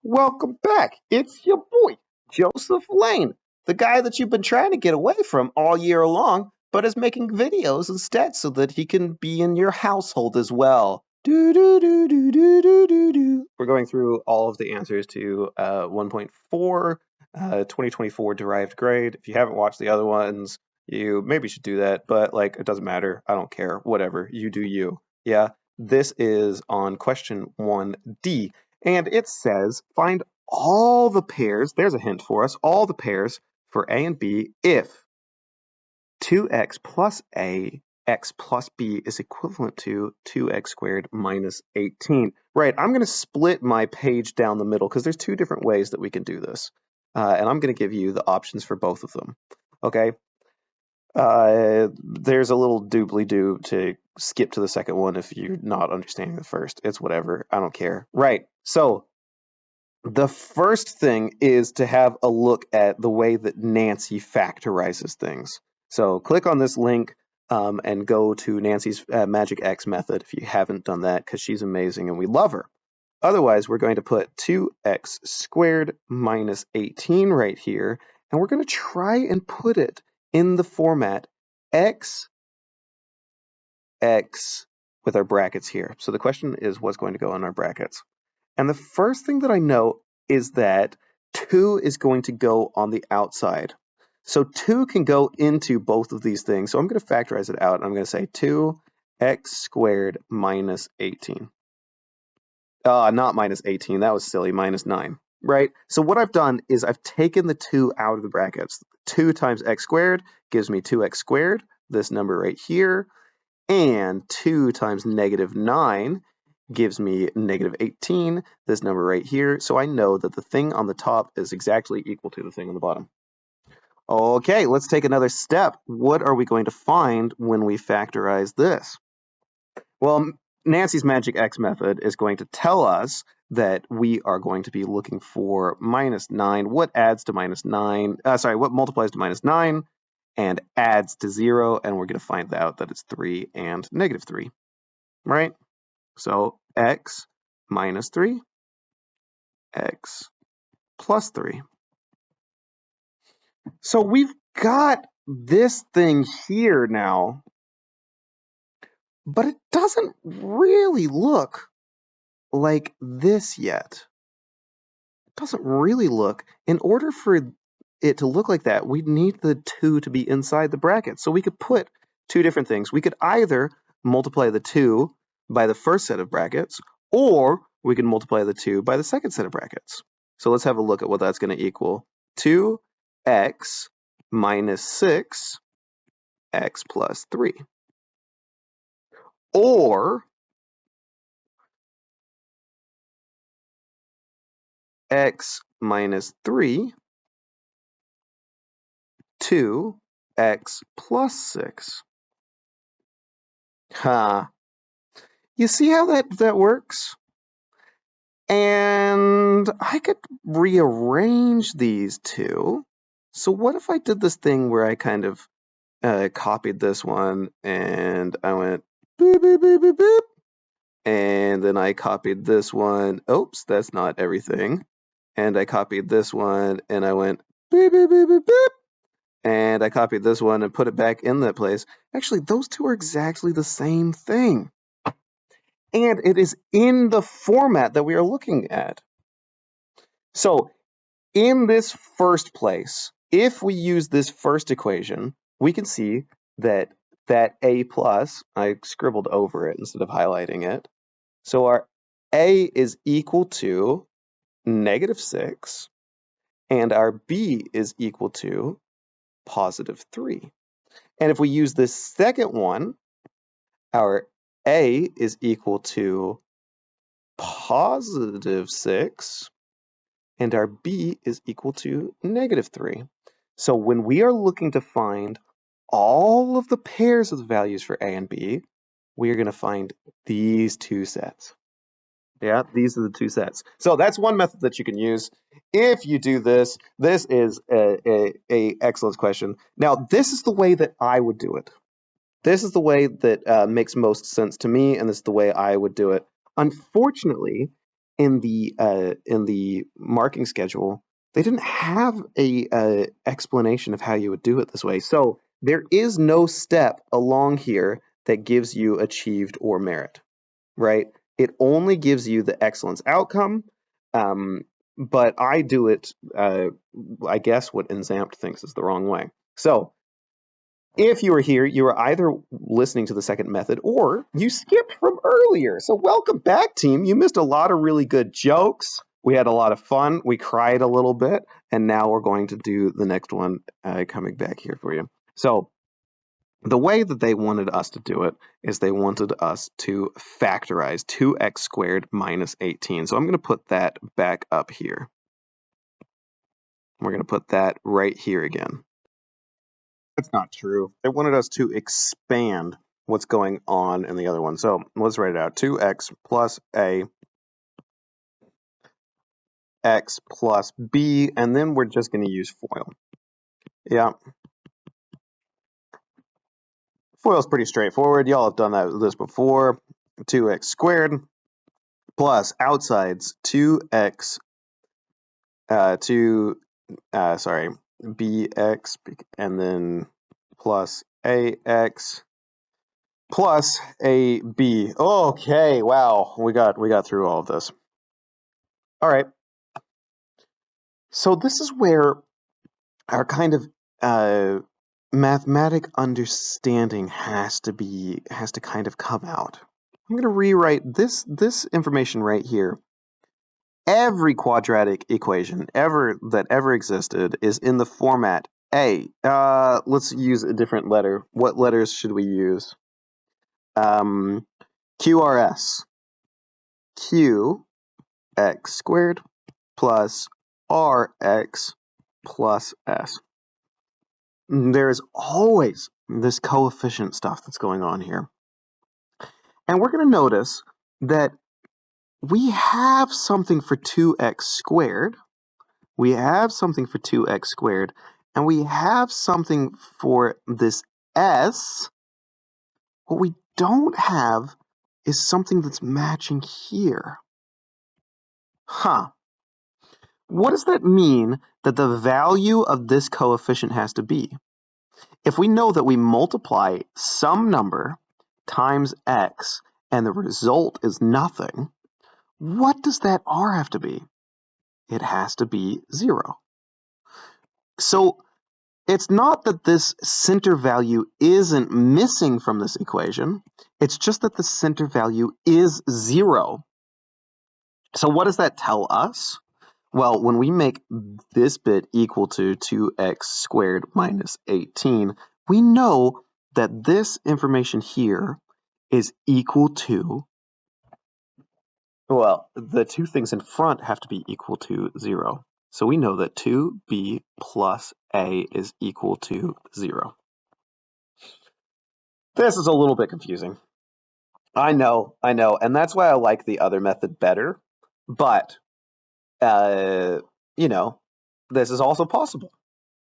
Welcome back. It's your boy, Joseph Lane, the guy that you've been trying to get away from all year long, but is making videos instead so that he can be in your household as well. Do do do do do do do do. We're going through all of the answers to 1.4, 2024 derived grade. If you haven't watched the other ones, you maybe should do that, but like it doesn't matter. I don't care. Whatever. You do you. Yeah. This is on question 1D. And it says find all the pairs, there's a hint for us, all the pairs for A and B if 2x plus A, x plus B is equivalent to 2x squared minus 18. Right, I'm going to split my page down the middle because there's two different ways that we can do this. And I'm going to give you the options for both of them. Okay? There's a little doobly-doo to skip to the second one if you're not understanding the first. It's whatever. I don't care. Right. So the first thing is to have a look at the way that Nancy factorizes things. So click on this link and go to Nancy's Magic X method if you haven't done that, because she's amazing and we love her. Otherwise, we're going to put 2x squared minus 18 right here, and we're going to try and put it in the format x with our brackets here. So the question is what's going to go in our brackets. And the first thing that I know is that 2 is going to go on the outside. So 2 can go into both of these things. So I'm going to factorize it out. I'm going to say 2x squared minus 18. Not minus 18. That was silly. Minus 9. Right? So what I've done is I've taken the 2 out of the brackets. 2 times x squared gives me 2x squared, this number right here. And 2 times negative 9 gives me negative 18, this number right here. So I know that the thing on the top is exactly equal to the thing on the bottom. Okay, let's take another step. What are we going to find when we factorize this? Well, Nancy's Magic X method is going to tell us that we are going to be looking for minus 9. What adds to minus 9? What multiplies to minus 9 and adds to 0? And we're going to find out that it's 3 and negative 3, right? So x minus 3, x plus 3. So we've got this thing here now, but it doesn't really look like this yet. It doesn't really look. In order for it to look like that, we need the 2 to be inside the bracket. So we could put two different things. We could either multiply the 2 by the first set of brackets, or we can multiply the 2 by the second set of brackets. So let's have a look at what that's going to equal. 2x minus 6, x plus 3. Or x minus 3, 2x plus 6. You see how that works? And I could rearrange these two. So what if I did this thing where I kind of copied this one and I went boop, boop, boop, boop, boop. And then I copied this one. Oops, that's not everything. And I copied this one and I went boop, boop, boop, boop, boop. And I copied this one and put it back in that place. Actually, those two are exactly the same thing. And it is in the format that we are looking at. So in this first place, if we use this first equation, we can see that A plus, I scribbled over it instead of highlighting it. So our A is equal to negative 6, and our B is equal to positive 3. And if we use this second one, our A is equal to positive 6, and our B is equal to negative 3. So when we are looking to find all of the pairs of the values for A and B, we are going to find these two sets. Yeah, these are the two sets. So that's one method that you can use. If you do this, this is a excellent question. Now, this is the way that I would do it. This is the way that makes most sense to me, and this is the way I would do it. Unfortunately, in the marking schedule, they didn't have a explanation of how you would do it this way. So there is no step along here that gives you achieved or merit, right? It only gives you the excellence outcome. But I do it, I guess, what Nzamped thinks is the wrong way. So if you were here, you were either listening to the second method or you skipped from earlier. So welcome back, team. You missed a lot of really good jokes. We had a lot of fun. We cried a little bit. And now we're going to do the next one coming back here for you. So the way that they wanted us to do it is they wanted us to factorize 2x squared minus 18. So I'm going to put that back up here. We're going to put that right here again. That's not true. They wanted us to expand what's going on in the other one. So let's write it out. 2x plus a x plus b, and then we're just going to use FOIL. Yeah. FOIL's pretty straightforward. Y'all have done this before. 2x squared plus outsides 2x, bx, and then plus ax plus ab. Okay, wow, we got through all of this. All right. So this is where our kind of mathematic understanding has to kind of come out. I'm going to rewrite this information right here. Every quadratic equation that ever existed is in the format A. Let's use a different letter. What letters should we use? QRS. Q x squared plus rx plus s. There's always this coefficient stuff that's going on here. And we're going to notice that we have something for 2x squared. We have something for 2x squared. And we have something for this s. What we don't have is something that's matching here. Huh. What does that mean that the value of this coefficient has to be? If we know that we multiply some number times x and the result is nothing, what does that r have to be? It has to be 0. So it's not that this center value isn't missing from this equation. It's just that the center value is 0. So what does that tell us? Well, when we make this bit equal to 2x squared minus 18, we know that this information here is equal to, well, the two things in front have to be equal to 0. So we know that 2b plus a is equal to 0. This is a little bit confusing. I know, and that's why I like the other method better. But, you know, this is also possible.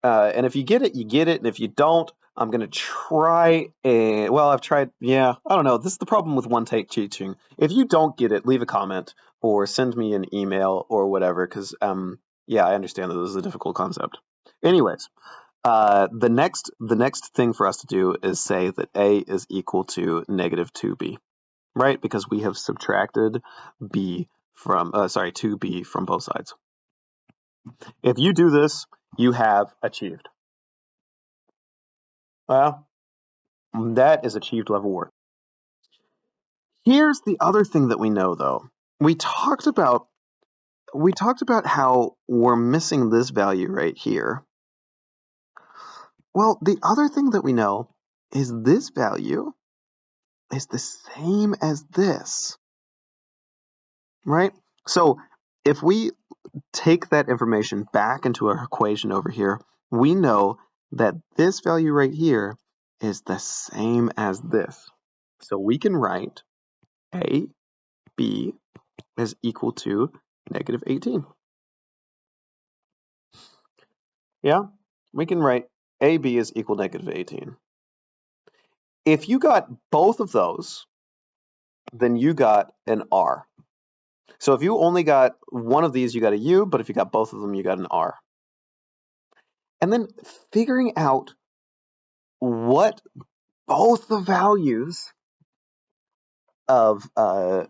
And if you get it, you get it. And if you don't, I'm going to try. I've tried. Yeah, I don't know. This is the problem with one-take teaching. If you don't get it, leave a comment or send me an email or whatever. Because, yeah, I understand that this is a difficult concept. Anyways, the next thing for us to do is say that a is equal to negative 2b, right? Because we have subtracted b from 2b from both sides. If you do this, you have achieved. Well, that is achieved level work. Here's the other thing that we know, though. We talked about how we're missing this value right here. Well, the other thing that we know is this value is the same as this, right? So if we take that information back into our equation over here, we know that this value right here is the same as this. So we can write a b is equal to negative 18. Yeah, we can write ab is equal to negative 18. If you got both of those, then you got an r. So if you only got one of these, you got a U, but if you got both of them, you got an R. And then figuring out what both the values of A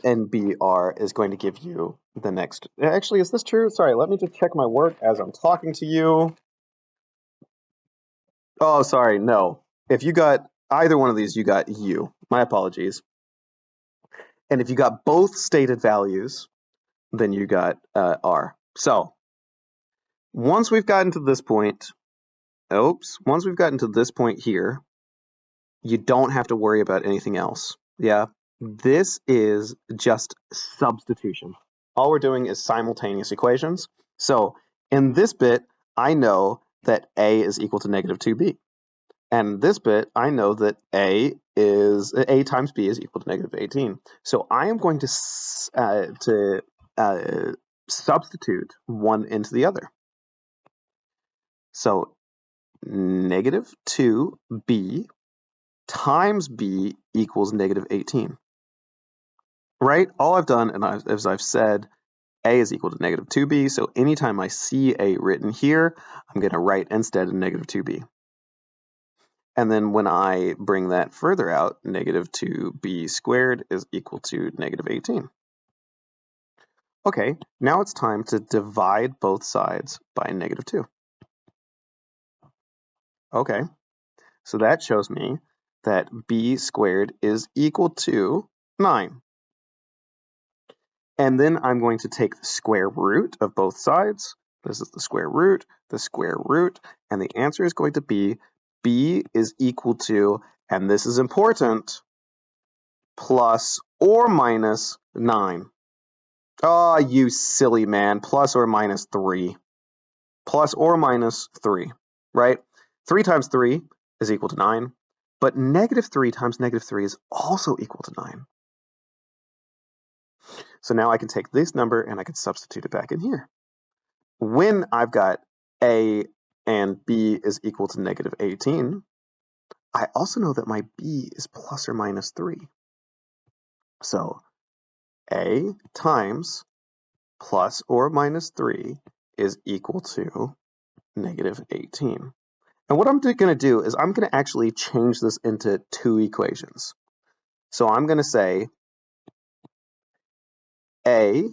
and B are is going to give you the next. Actually, is this true? Sorry, let me just check my work as I'm talking to you. Oh, sorry, no. If you got either one of these, you got U. My apologies. And if you got both stated values, then you got R. So once we've gotten to this point, once we've gotten to this point here, you don't have to worry about anything else. Yeah, this is just substitution. All we're doing is simultaneous equations. So in this bit, I know that A is equal to negative 2B. And this bit, I know that A times B is equal to negative 18. So I am going to substitute one into the other. So negative 2B times B equals negative 18. Right? All I've done, and as I've said, A is equal to negative 2B. So anytime I see A written here, I'm going to write instead of negative 2B. And then when I bring that further out, negative 2b squared is equal to negative 18. Okay, now it's time to divide both sides by negative 2. Okay, so that shows me that b squared is equal to 9. And then I'm going to take the square root of both sides. This is the square root, and the answer is going to be b is equal to, and this is important, plus or minus 9. Oh, you silly man. Plus or minus 3. Plus or minus 3, right? 3 times 3 is equal to 9, but negative 3 times negative 3 is also equal to 9. So now I can take this number and I can substitute it back in here. When I've got A and B is equal to negative 18, I also know that my B is plus or minus 3. So A times plus or minus 3 is equal to negative 18. And what I'm going to do is I'm going to actually change this into two equations. So I'm going to say A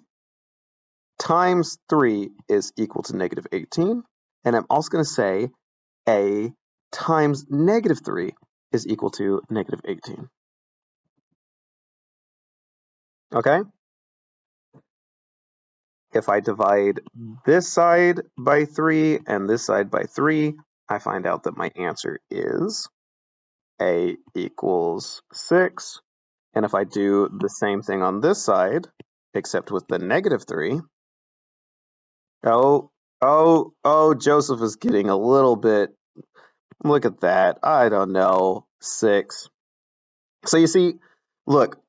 times 3 is equal to negative 18. And I'm also going to say A times negative 3 is equal to negative 18. Okay? If I divide this side by 3 and this side by 3, I find out that my answer is A equals 6. And if I do the same thing on this side, except with the negative 3, Joseph is getting a little bit, look at that, I don't know, 6. So you see, look,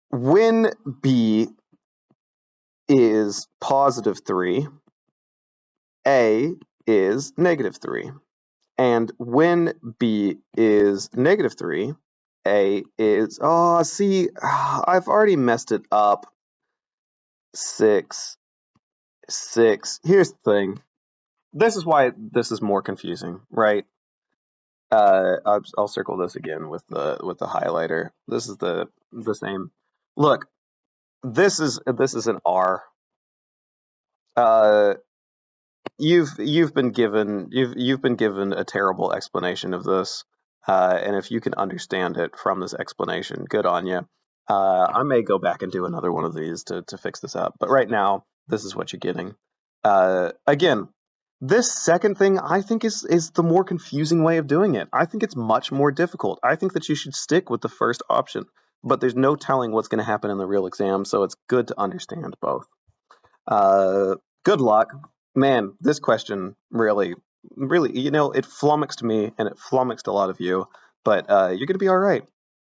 when B is positive 3, A is negative 3. And when B is negative 3, A is, I've already messed it up. 6. Here's the thing. This is why this is more confusing, right? I'll circle this again with the highlighter. This is the same. Look, this is an R. You've been given a terrible explanation of this, and if you can understand it from this explanation, good on you. I may go back and do another one of these to fix this up, but right now this is what you're getting. Again, this second thing I think is the more confusing way of doing it. I think it's much more difficult. I think that you should stick with the first option, but there's no telling what's going to happen in the real exam, so it's good to understand both. Good luck. Man, this question really, it flummoxed me and it flummoxed a lot of you, but you're going to be all right.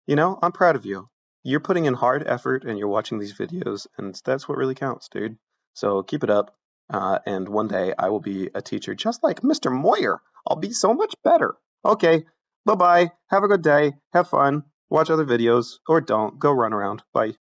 I'm proud of you. You're putting in hard effort and you're watching these videos, and that's what really counts, dude. So keep it up, and one day I will be a teacher just like Mr. Moyer. I'll be so much better. Okay, bye-bye. Have a good day. Have fun. watch other videos, or don't. Go run around. Bye.